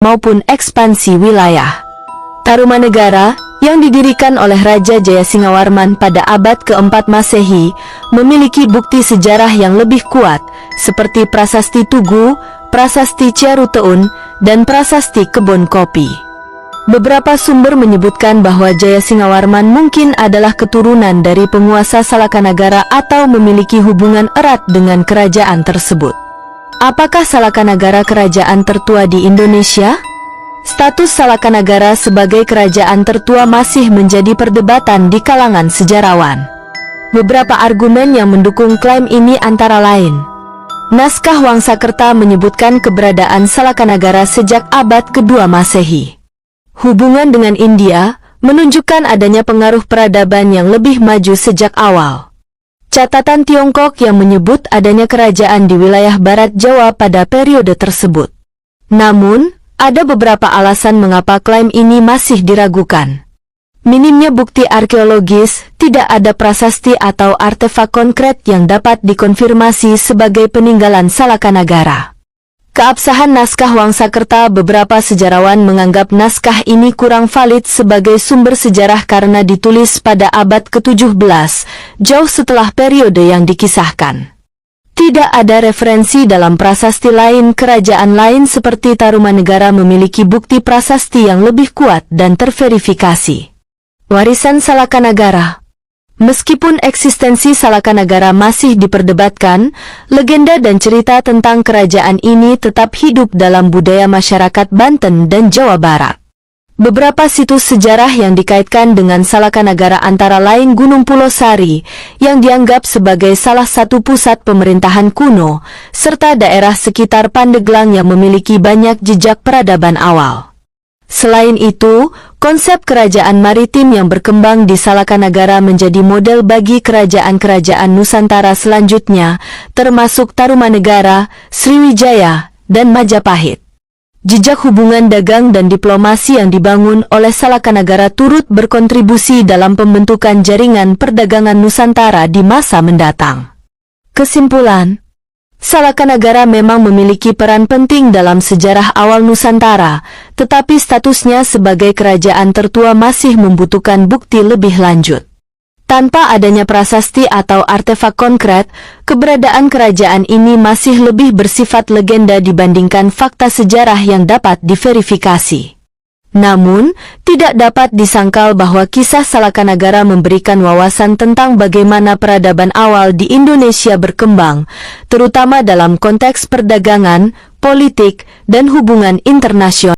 maupun ekspansi wilayah. Tarumanegara, yang didirikan oleh Raja Jayasingawarman pada abad ke-4 Masehi, memiliki bukti sejarah yang lebih kuat, seperti Prasasti Tugu, Prasasti Ciaruteun, dan Prasasti Kebon Kopi. Beberapa sumber menyebutkan bahwa Jayasingawarman mungkin adalah keturunan dari penguasa Salakanagara atau memiliki hubungan erat dengan kerajaan tersebut. Apakah Salakanagara kerajaan tertua di Indonesia? Status Salakanagara sebagai kerajaan tertua masih menjadi perdebatan di kalangan sejarawan. Beberapa argumen yang mendukung klaim ini antara lain: naskah Wangsakerta menyebutkan keberadaan Salakanagara sejak abad kedua Masehi. Hubungan dengan India menunjukkan adanya pengaruh peradaban yang lebih maju sejak awal. Catatan Tiongkok yang menyebut adanya kerajaan di wilayah Barat Jawa pada periode tersebut. Namun, ada beberapa alasan mengapa klaim ini masih diragukan. Minimnya bukti arkeologis, tidak ada prasasti atau artefak konkret yang dapat dikonfirmasi sebagai peninggalan Salakanagara. Keabsahan naskah Wangsakerta, beberapa sejarawan menganggap naskah ini kurang valid sebagai sumber sejarah karena ditulis pada abad ke-17, jauh setelah periode yang dikisahkan. Tidak ada referensi dalam prasasti lain. Kerajaan lain seperti Tarumanegara memiliki bukti prasasti yang lebih kuat dan terverifikasi. Warisan Salakanagara. Meskipun eksistensi Salakanagara masih diperdebatkan, legenda dan cerita tentang kerajaan ini tetap hidup dalam budaya masyarakat Banten dan Jawa Barat. Beberapa situs sejarah yang dikaitkan dengan Salakanagara antara lain Gunung Pulau Sari, yang dianggap sebagai salah satu pusat pemerintahan kuno, serta daerah sekitar Pandeglang yang memiliki banyak jejak peradaban awal. Selain itu, konsep kerajaan maritim yang berkembang di Salakanagara menjadi model bagi kerajaan-kerajaan Nusantara selanjutnya, termasuk Tarumanegara, Sriwijaya, dan Majapahit. Jejak hubungan dagang dan diplomasi yang dibangun oleh Salakanagara turut berkontribusi dalam pembentukan jaringan perdagangan Nusantara di masa mendatang. Kesimpulan: Salakanagara memang memiliki peran penting dalam sejarah awal Nusantara, tetapi statusnya sebagai kerajaan tertua masih membutuhkan bukti lebih lanjut. Tanpa adanya prasasti atau artefak konkret, keberadaan kerajaan ini masih lebih bersifat legenda dibandingkan fakta sejarah yang dapat diverifikasi. Namun, tidak dapat disangkal bahwa kisah Salakanagara memberikan wawasan tentang bagaimana peradaban awal di Indonesia berkembang, terutama dalam konteks perdagangan, politik, dan hubungan internasional.